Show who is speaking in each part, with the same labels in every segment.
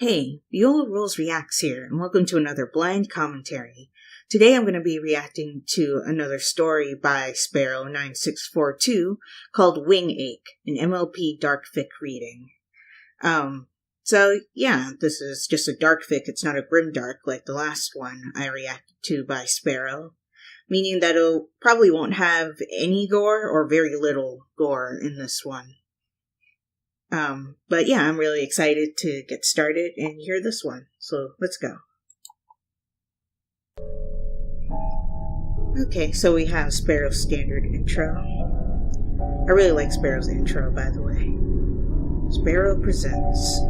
Speaker 1: Hey, Viola Rules Reacts here, and welcome to another blind commentary. Today I'm going to be reacting to another story by Sparrow 9642 called Wing Ache, an MLP Darkfic reading. So yeah, this is just a Darkfic, it's not a grimdark like the last one I reacted to by Sparrow, meaning that it probably won't have any gore or very little gore in this one. But yeah, I'm really excited to get started and hear this one. So let's go. Okay, so we have Sparrow's standard intro. I really like Sparrow's intro, by the way. Sparrow presents.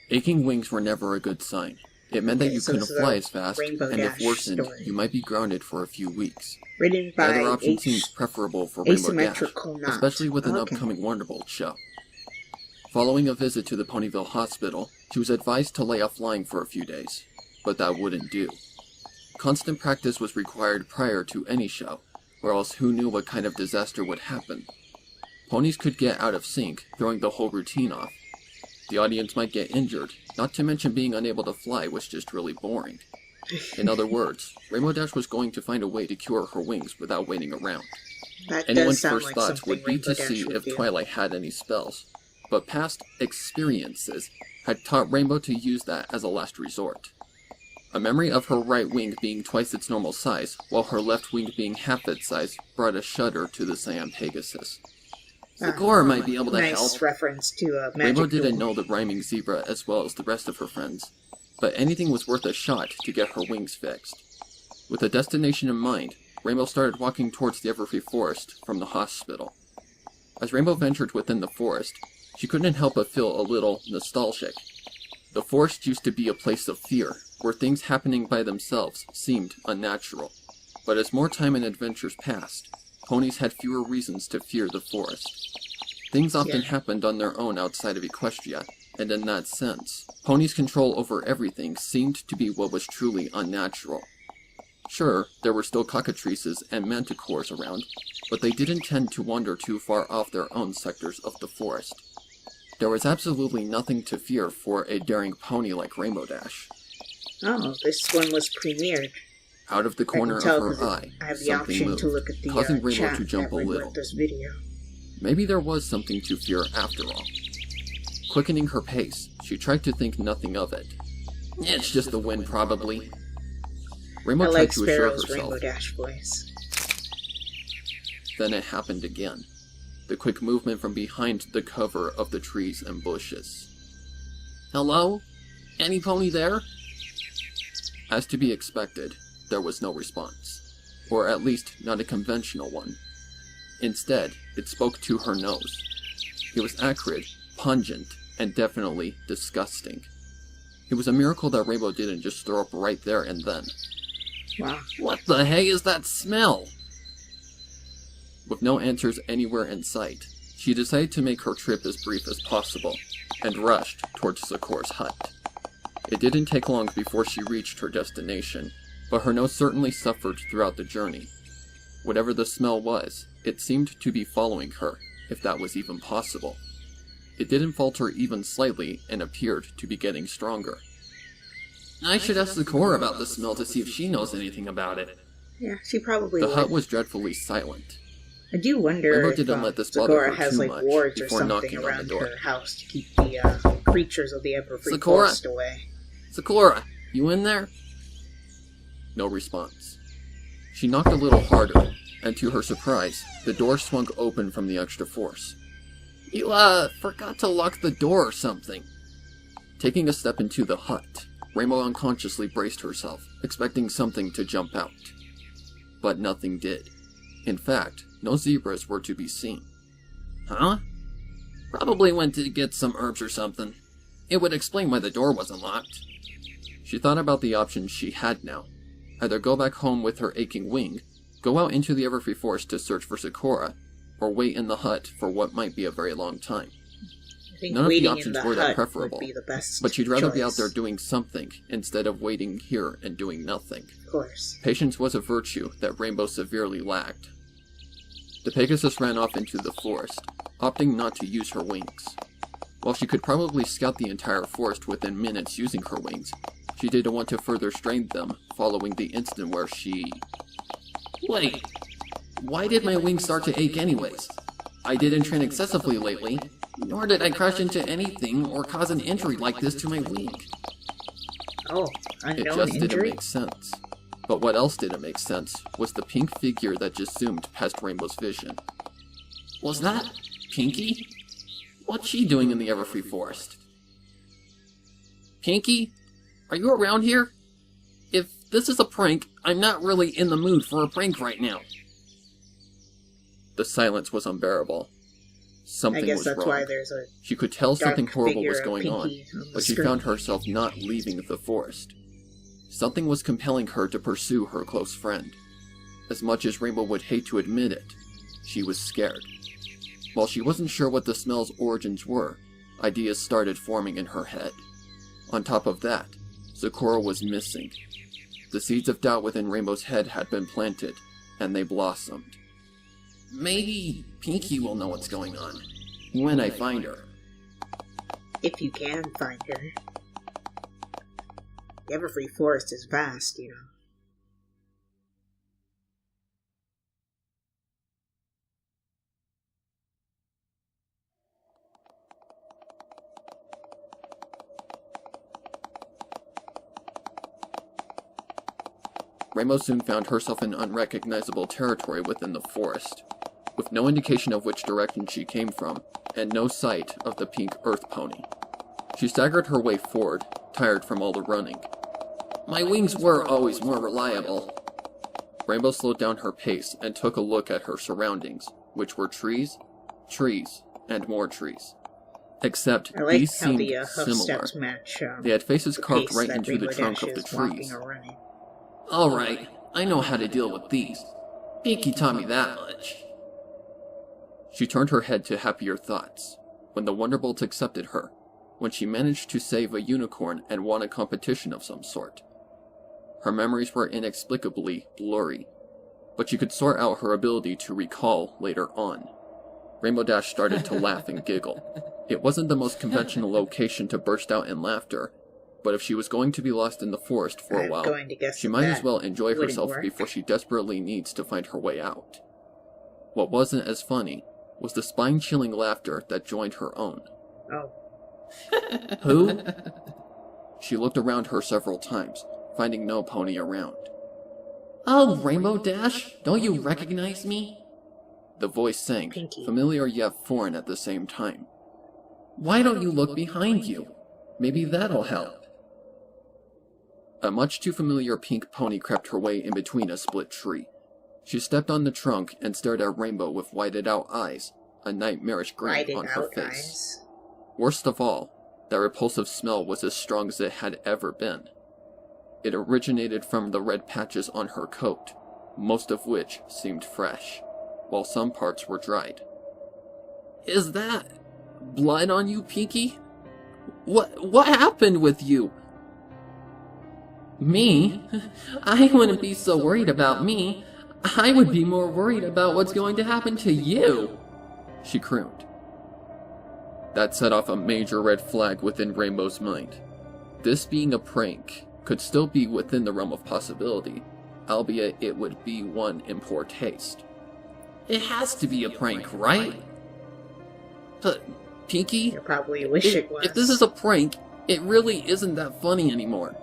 Speaker 2: Aching wings were never a good sign. It meant that you couldn't fly as fast, and if worsened, you might be grounded for a few weeks.
Speaker 1: Written by
Speaker 2: Either option seems preferable for Rainbow Dash, especially with an upcoming Wonderbolt show. Following a visit to the Ponyville Hospital, she was advised to lay off flying for a few days, but that wouldn't do. Constant practice was required prior to any show, or else who knew what kind of disaster would happen. Ponies could get out of sync, throwing the whole routine off. The audience might get injured, not to mention being unable to fly was just really boring. In other words, Rainbow Dash was going to find a way to cure her wings without waiting around. Anyone's first thoughts would be to see if Twilight had any spells, but past experiences had taught Rainbow to use that as a last resort. A memory of her right wing being twice its normal size, while her left wing being half its size, brought a shudder to the Cyan Pegasus. Sakura might be able to help.
Speaker 1: Reference to
Speaker 2: Rainbow didn't know the rhyming zebra as well as the rest of her friends, but anything was worth a shot to get her wings fixed. With a destination in mind, Rainbow started walking towards the Everfree Forest from the hospital. As Rainbow ventured within the forest, she couldn't help but feel a little nostalgic. The forest used to be a place of fear, where things happening by themselves seemed unnatural. But as more time and adventures passed, ponies had fewer reasons to fear the forest. Things often happened on their own outside of Equestria, and in that sense, ponies' control over everything seemed to be what was truly unnatural. Sure, there were still cockatrices and manticores around, but they didn't tend to wander too far off their own sectors of the forest. There was absolutely nothing to fear for a daring pony like Rainbow Dash.
Speaker 1: Oh, this one was premiered.
Speaker 2: Out of the corner of her eye,
Speaker 1: I have the
Speaker 2: something
Speaker 1: option
Speaker 2: moved,
Speaker 1: to look at the
Speaker 2: causing Rainbow
Speaker 1: chat
Speaker 2: to jump a little.
Speaker 1: This video.
Speaker 2: Maybe there was something to fear after all. Quickening her pace, she tried to think nothing of it. It's just the wind, probably. Rainbow tried to assure herself.
Speaker 1: Rainbow Dash voice.
Speaker 2: Then it happened again. The quick movement from behind the cover of the trees and bushes. Hello? Any pony there? As to be expected, there was no response. Or at least not a conventional one. Instead, it spoke to her nose. It was acrid, pungent, and definitely disgusting. It was a miracle that Rainbow didn't just throw up right there and then.
Speaker 1: Wow.
Speaker 2: What the heck is that smell? With no answers anywhere in sight, she decided to make her trip as brief as possible, and rushed towards Sakura's hut. It didn't take long before she reached her destination, but her nose certainly suffered throughout the journey. Whatever the smell was, it seemed to be following her, if that was even possible. It didn't falter even slightly and appeared to be getting stronger. I should ask Sakura about the smell to see if she knows anything about it.
Speaker 1: Yeah, she probably
Speaker 2: would.
Speaker 1: The
Speaker 2: hut was dreadfully silent.
Speaker 1: I do wonder
Speaker 2: Rainbow
Speaker 1: if
Speaker 2: didn't let this bother
Speaker 1: Sakura
Speaker 2: her
Speaker 1: has
Speaker 2: too
Speaker 1: like
Speaker 2: much
Speaker 1: wards or
Speaker 2: before
Speaker 1: something
Speaker 2: knocking on
Speaker 1: around
Speaker 2: the door.
Speaker 1: her house to keep the creatures of the Everfree Forest away.
Speaker 2: Sakura, you in there? No response. She knocked a little harder, and to her surprise, the door swung open from the extra force. You, forgot to lock the door or something. Taking a step into the hut, Rainbow unconsciously braced herself, expecting something to jump out. But nothing did. In fact, no zebras were to be seen. Huh? Probably went to get some herbs or something. It would explain why the door wasn't locked. She thought about the options she had now. Either go back home with her aching wing, go out into the Everfree Forest to search for Sakura, or wait in the hut for what might be a very long time. None of the options were that preferable, but she'd rather be out there doing something instead of waiting here and doing nothing.
Speaker 1: Of course.
Speaker 2: Patience was a virtue that Rainbow severely lacked. The Pegasus ran off into the forest, opting not to use her wings. While she could probably scout the entire forest within minutes using her wings, she didn't want to further strain them following the incident where she...
Speaker 3: Wait, why did my wings start to ache anyways? I didn't train excessively lately, nor did I crash into anything or cause an injury like this to my wing.
Speaker 1: Oh, unknown
Speaker 2: It just
Speaker 1: injury?
Speaker 2: didn't make sense. But what else didn't make sense was the pink figure that just zoomed past Rainbow's vision.
Speaker 3: Was that Pinky? What's she doing in the Everfree Forest? Pinky? Are you around here? If this is a prank, I'm not really in the mood for a prank right now.
Speaker 2: The silence was unbearable. Something was wrong.
Speaker 1: Why there's a
Speaker 2: She could tell something horrible was
Speaker 1: figure of
Speaker 2: going on,
Speaker 1: Pinky on the
Speaker 2: but she
Speaker 1: screen.
Speaker 2: found herself not leaving the forest. Something was compelling her to pursue her close friend. As much as Rainbow would hate to admit it, she was scared. While she wasn't sure what the smell's origins were, ideas started forming in her head. On top of that, Sakura was missing. The seeds of doubt within Rainbow's head had been planted, and they blossomed.
Speaker 3: Maybe Pinky will know what's going on when I find her.
Speaker 1: If you can find her. The Everfree Forest is vast, you know.
Speaker 2: Rainbow soon found herself in unrecognizable territory within the forest, with no indication of which direction she came from, and no sight of the pink earth pony. She staggered her way forward, tired from all the running.
Speaker 3: My wings were always more reliable.
Speaker 2: Rainbow slowed down her pace and took a look at her surroundings, which were trees, and more trees. Except these seemed similar.
Speaker 1: Match,
Speaker 2: they had faces carved right into the trunk of the trees.
Speaker 3: Alright, I know how to deal with these. Pinky taught me that much.
Speaker 2: She turned her head to happier thoughts, when the Wonderbolts accepted her, when she managed to save a unicorn and won a competition of some sort. Her memories were inexplicably blurry, but she could sort out her ability to recall later on. Rainbow Dash started to laugh and giggle. It wasn't the most conventional location to burst out in laughter, but if she was going to be lost in the forest for a while, she might as well enjoy herself before she desperately needs to find her way out. What wasn't as funny was the spine-chilling laughter that joined her own.
Speaker 1: Oh.
Speaker 2: Who? She looked around her several times, finding no pony around.
Speaker 3: Oh, Rainbow Dash, don't you recognize me?
Speaker 2: The voice sang,
Speaker 1: Pinky.
Speaker 2: Familiar yet foreign at the same time.
Speaker 3: Why don't you look behind you? Maybe that'll help.
Speaker 2: A much too familiar pink pony crept her way in between a split tree. She stepped on the trunk and stared at Rainbow with whited-out eyes, a nightmarish grin on her face. Worst of all, that repulsive smell was as strong as it had ever been. It originated from the red patches on her coat, most of which seemed fresh, while some parts were dried.
Speaker 3: Is that blood on you, Pinky? What happened with you? Me? I wouldn't be so worried about me. I would be more worried about what's going to happen to you,
Speaker 2: she crooned. That set off a major red flag within Rainbow's mind. This being a prank could still be within the realm of possibility, albeit it would be one in poor taste.
Speaker 3: It has to be a prank, right? But, Pinky,
Speaker 1: you probably wish it was.
Speaker 3: If this is a prank, it really isn't that funny anymore.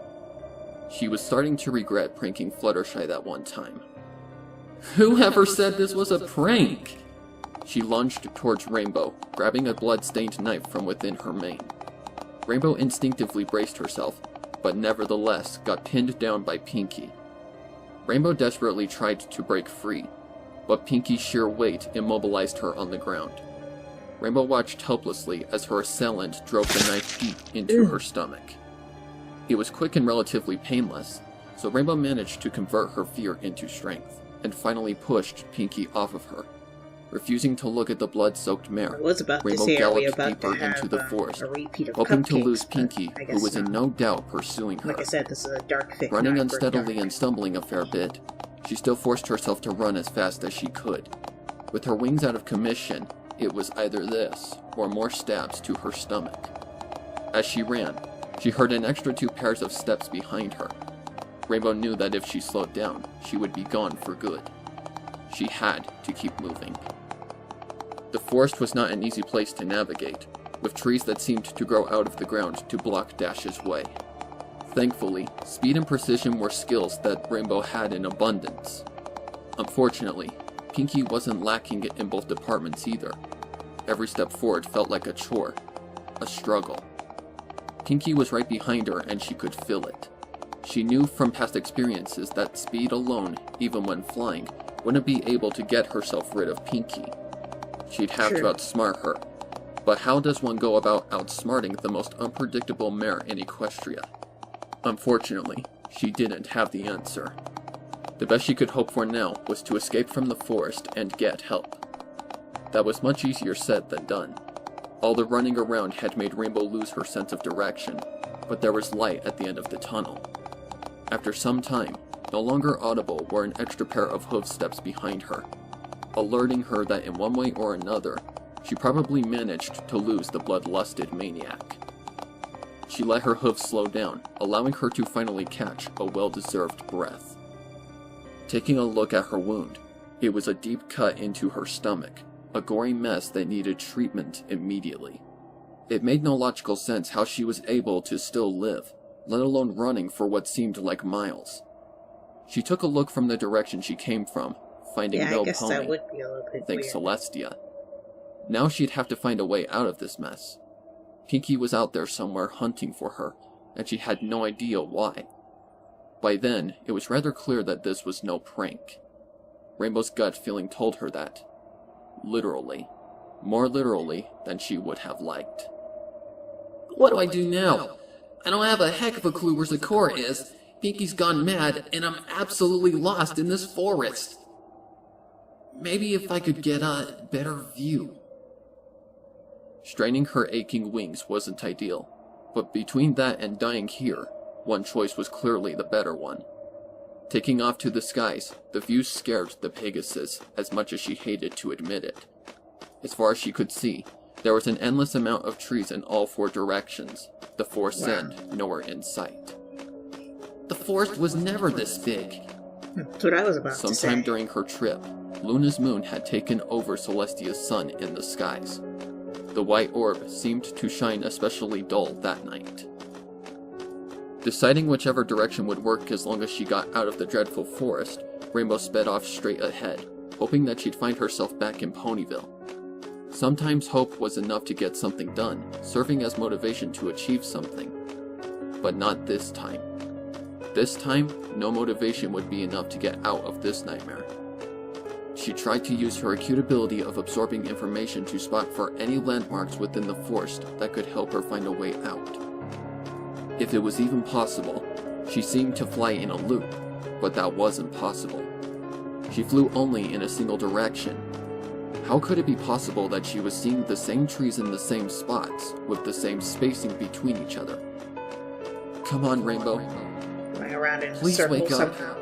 Speaker 2: She was starting to regret pranking Fluttershy that one time.
Speaker 3: Whoever said this was a prank?
Speaker 2: She lunged towards Rainbow, grabbing a blood-stained knife from within her mane. Rainbow instinctively braced herself, but nevertheless got pinned down by Pinky. Rainbow desperately tried to break free, but Pinky's sheer weight immobilized her on the ground. Rainbow watched helplessly as her assailant drove the knife deep into her stomach. It was quick and relatively painless, so Rainbow managed to convert her fear into strength, and finally pushed Pinky off of her. Refusing to look at the blood-soaked mare, Rainbow galloped deeper into the forest, hoping to lose Pinky, who was in no doubt pursuing her.
Speaker 1: Like I said, this is a Darkfic.
Speaker 2: Running unsteadily and stumbling a fair bit, she still forced herself to run as fast as she could. With her wings out of commission, it was either this or more stabs to her stomach. As she ran, she heard an extra 2 pairs of steps behind her. Rainbow knew that if she slowed down, she would be gone for good. She had to keep moving. The forest was not an easy place to navigate, with trees that seemed to grow out of the ground to block Dash's way. Thankfully, speed and precision were skills that Rainbow had in abundance. Unfortunately, Pinky wasn't lacking in both departments either. Every step forward felt like a chore, a struggle. Pinky was right behind her and she could feel it. She knew from past experiences that speed alone, even when flying, wouldn't be able to get herself rid of Pinky. She'd have to outsmart her. But how does one go about outsmarting the most unpredictable mare in Equestria? Unfortunately, she didn't have the answer. The best she could hope for now was to escape from the forest and get help. That was much easier said than done. All the running around had made Rainbow lose her sense of direction, but there was light at the end of the tunnel. After some time, no longer audible were an extra pair of hoof steps behind her, alerting her that in one way or another, she probably managed to lose the bloodlusted maniac. She let her hooves slow down, allowing her to finally catch a well-deserved breath. Taking a look at her wound, it was a deep cut into her stomach, a gory mess that needed treatment immediately. It made no logical sense how she was able to still live, let alone running for what seemed like miles. She took a look from the direction she came from, finding no pony,
Speaker 1: that would be a little bit
Speaker 2: thanks
Speaker 1: weird.
Speaker 2: to Celestia. Now she'd have to find a way out of this mess. Pinky was out there somewhere hunting for her, and she had no idea why. By then, it was rather clear that this was no prank. Rainbow's gut feeling told her that. Literally. More literally than she would have liked.
Speaker 3: What do I do now? I don't have a heck of a clue where Zakora is. Pinky's gone mad, and I'm absolutely lost in this forest. Maybe if I could get a better view.
Speaker 2: Straining her aching wings wasn't ideal, but between that and dying here, one choice was clearly the better one. Taking off to the skies, the view scared the Pegasus as much as she hated to admit it. As far as she could see, there was an endless amount of trees in all 4 directions, the forest's end nowhere in sight.
Speaker 3: The forest was never this big.
Speaker 1: That's what I was about to say.
Speaker 2: Sometime during her trip, Luna's moon had taken over Celestia's sun in the skies. The white orb seemed to shine especially dull that night. Deciding whichever direction would work as long as she got out of the dreadful forest, Rainbow sped off straight ahead, hoping that she'd find herself back in Ponyville. Sometimes hope was enough to get something done, serving as motivation to achieve something. But not this time. This time, no motivation would be enough to get out of this nightmare. She tried to use her acute ability of absorbing information to spot for any landmarks within the forest that could help her find a way out. If it was even possible, she seemed to fly in a loop, but that wasn't possible. She flew only in a single direction. How could it be possible that she was seeing the same trees in the same spots, with the same spacing between each other? Come on, Rainbow.
Speaker 1: Going around in
Speaker 2: Please
Speaker 1: a circle
Speaker 2: wake up.
Speaker 1: somehow.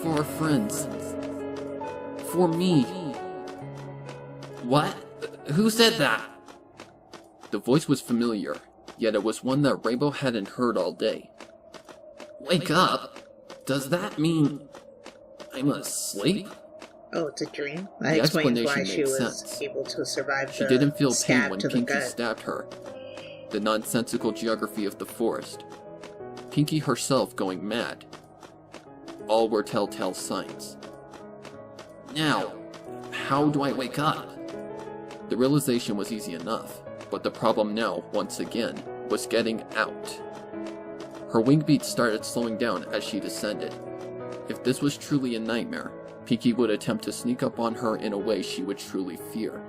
Speaker 2: For our friends. For me.
Speaker 3: What? Who said that?
Speaker 2: The voice was familiar, yet it was one that Rainbow hadn't heard all day.
Speaker 3: Wake up? Does that mean I'm asleep?
Speaker 1: Oh, it's a dream?
Speaker 2: The
Speaker 1: That explains why
Speaker 2: explanation
Speaker 1: she
Speaker 2: made
Speaker 1: was
Speaker 2: sense.
Speaker 1: able to survive
Speaker 2: She
Speaker 1: the
Speaker 2: didn't feel pain
Speaker 1: stab
Speaker 2: when
Speaker 1: to the
Speaker 2: Pinky
Speaker 1: gut.
Speaker 2: stabbed her. The nonsensical geography of the forest. Pinky herself going mad. All were telltale signs.
Speaker 3: Now, how do I wake up?
Speaker 2: The realization was easy enough, but the problem now, once again, was getting out. Her wing beats started slowing down as she descended. If this was truly a nightmare, Pinky would attempt to sneak up on her in a way she would truly fear.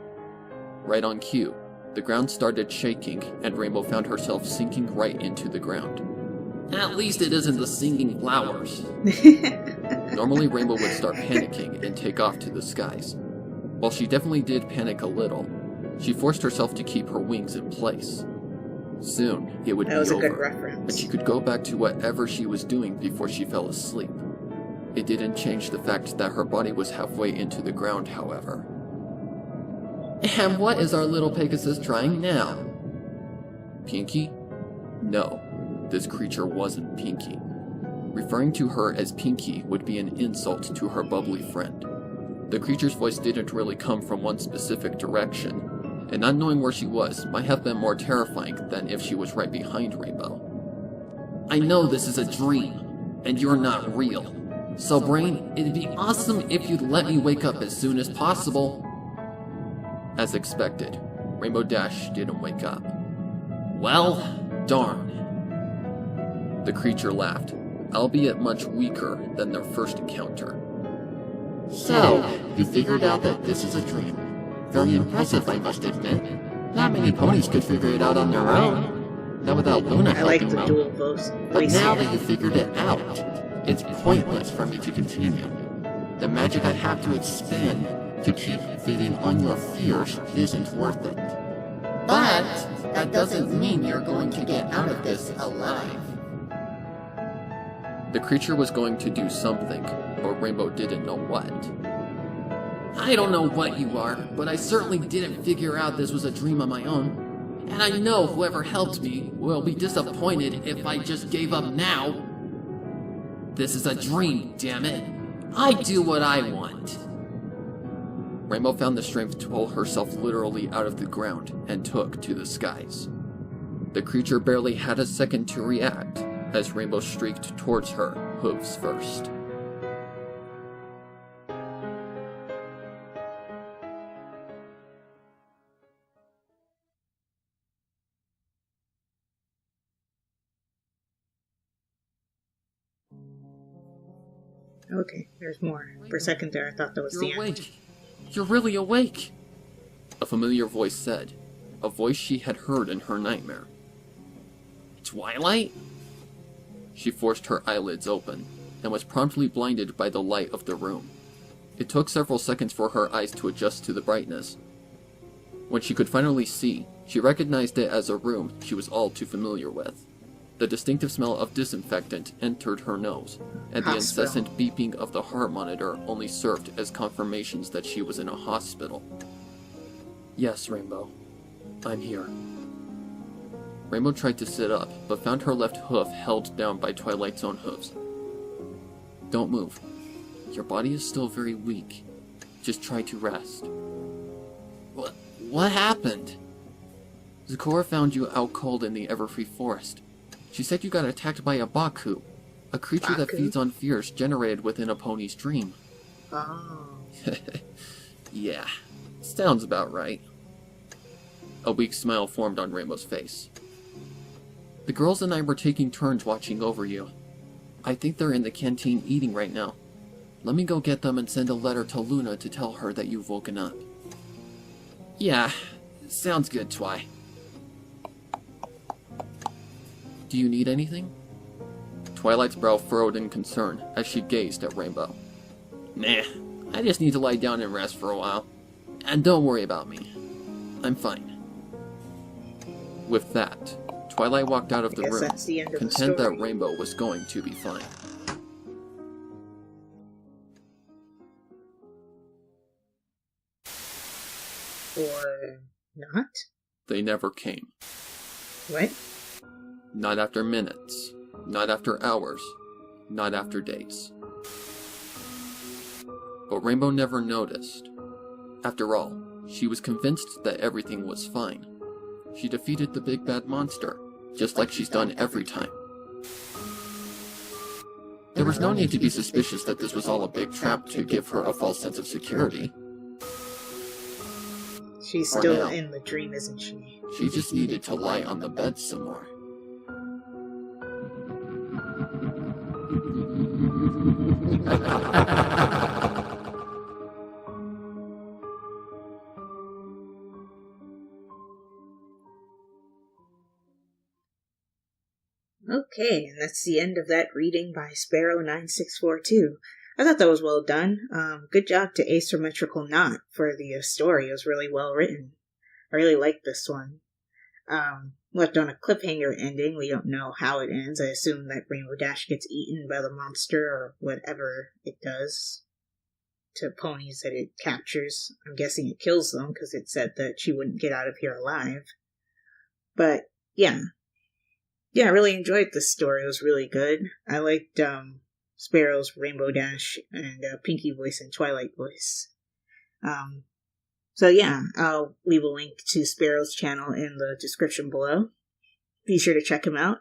Speaker 2: Right on cue, the ground started shaking and Rainbow found herself sinking right into the ground.
Speaker 3: At least it isn't the singing flowers.
Speaker 2: Normally Rainbow would start panicking and take off to the skies. While she definitely did panic a little, she forced herself to keep her wings in place. Soon, it would be
Speaker 1: That was a good
Speaker 2: over,
Speaker 1: reference.
Speaker 2: and she could go back to whatever she was doing before she fell asleep. It didn't change the fact that her body was halfway into the ground, however.
Speaker 3: And what is our little Pegasus trying now?
Speaker 2: Pinky? No, this creature wasn't Pinky. Referring to her as Pinky would be an insult to her bubbly friend. The creature's voice didn't really come from one specific direction, and not knowing where she was might have been more terrifying than if she was right behind Rainbow.
Speaker 3: I know this is a dream, and you're not real. So Brain, it'd be awesome if you'd let me wake up as soon as possible.
Speaker 2: As expected, Rainbow Dash didn't wake up.
Speaker 3: Well, darn.
Speaker 2: The creature laughed, albeit much weaker than their first encounter.
Speaker 4: So, you figured out that this is a dream. Very impressive, I must admit. Not many ponies could figure it out on their own. Not without Luna helping them.
Speaker 1: I like the dual voice.
Speaker 4: But now that you figured it out, it's pointless for me to continue. The magic I have to expend to keep feeding on your fears isn't worth it. But that doesn't mean you're going to get out of this alive.
Speaker 2: The creature was going to do something, but Rainbow didn't know what.
Speaker 3: I don't know what you are, but I certainly didn't figure out this was a dream on my own. And I know whoever helped me will be disappointed if I just gave up now. This is a dream, damn it. I do what I want.
Speaker 2: Rainbow found the strength to pull herself literally out of the ground and took to the skies. The creature barely had a second to react as Rainbow streaked towards her, hooves first.
Speaker 1: Okay, there's more. For a second there, I thought that was the
Speaker 3: You're
Speaker 1: end.
Speaker 3: awake. You're really awake.
Speaker 2: A familiar voice said, a voice she had heard in her nightmare.
Speaker 3: Twilight?
Speaker 2: She forced her eyelids open, and was promptly blinded by the light of the room. It took several seconds for her eyes to adjust to the brightness. When she could finally see, she recognized it as a room she was all too familiar with. The distinctive smell of disinfectant entered her nose, and the incessant beeping of the heart monitor only served as confirmations that she was in a hospital. Yes, Rainbow. I'm here. Rainbow tried to sit up, but found her left hoof held down by Twilight's own hooves. Don't move. Your body is still very weak. Just try to rest.
Speaker 3: What happened?
Speaker 2: Zecora found you out cold in the Everfree Forest. She said you got attacked by a Baku, a creature that feeds on fears generated within a pony's dream.
Speaker 1: Oh.
Speaker 2: Yeah, sounds about right. A weak smile formed on Rainbow's face. The girls and I were taking turns watching over you. I think they're in the canteen eating right now. Let me go get them and send a letter to Luna to tell her that you've woken up.
Speaker 3: Yeah, sounds good, Twi.
Speaker 2: Do you need anything? Twilight's brow furrowed in concern as she gazed at Rainbow.
Speaker 3: Nah, I just need to lie down and rest for a while. And don't worry about me. I'm fine.
Speaker 2: With that, Twilight walked out of the room,
Speaker 1: That's the end of
Speaker 2: content
Speaker 1: the
Speaker 2: that
Speaker 1: story.
Speaker 2: Rainbow was going to be fine.
Speaker 1: Or not?
Speaker 2: They never came.
Speaker 1: What?
Speaker 2: Not after minutes, not after hours, not after days. But Rainbow never noticed. After all, she was convinced that everything was fine. She defeated the big bad monster, just like she's done every time. There was no need to be suspicious that this was all a big trap to give her a false sense of security.
Speaker 1: She's
Speaker 2: For
Speaker 1: still
Speaker 2: now.
Speaker 1: in the dream, isn't she?
Speaker 2: She just needed to lie on the bed some more.
Speaker 1: Okay, and that's the end of that reading by Sparrow9642. I thought that was well done. Good job to Asymmetricalknot for the story. It was really well written. I really liked this one. left on a cliffhanger ending. We don't know how it ends. I assume that Rainbow Dash gets eaten by the monster or whatever it does to ponies that it captures. I'm guessing it kills them because it said that she wouldn't get out of here alive. But yeah, I really enjoyed this story. It was really good. I liked Sparrow's Rainbow Dash and Pinky voice and Twilight voice. So yeah, I'll leave a link to Sparrow's channel in the description below. Be sure to check him out.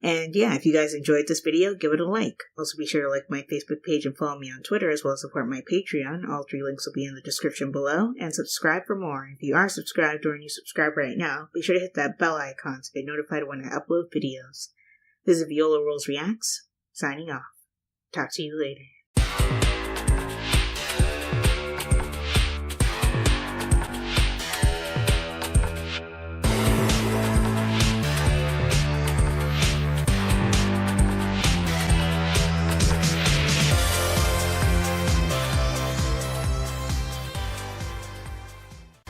Speaker 1: And yeah, if you guys enjoyed this video, give it a like. Also be sure to like my Facebook page and follow me on Twitter, as well as support my Patreon. All 3 links will be in the description below. And subscribe for more. If you are subscribed or a new subscriber right now, be sure to hit that bell icon to get notified when I upload videos. This is ViolarulesReacts, signing off. Talk to you later.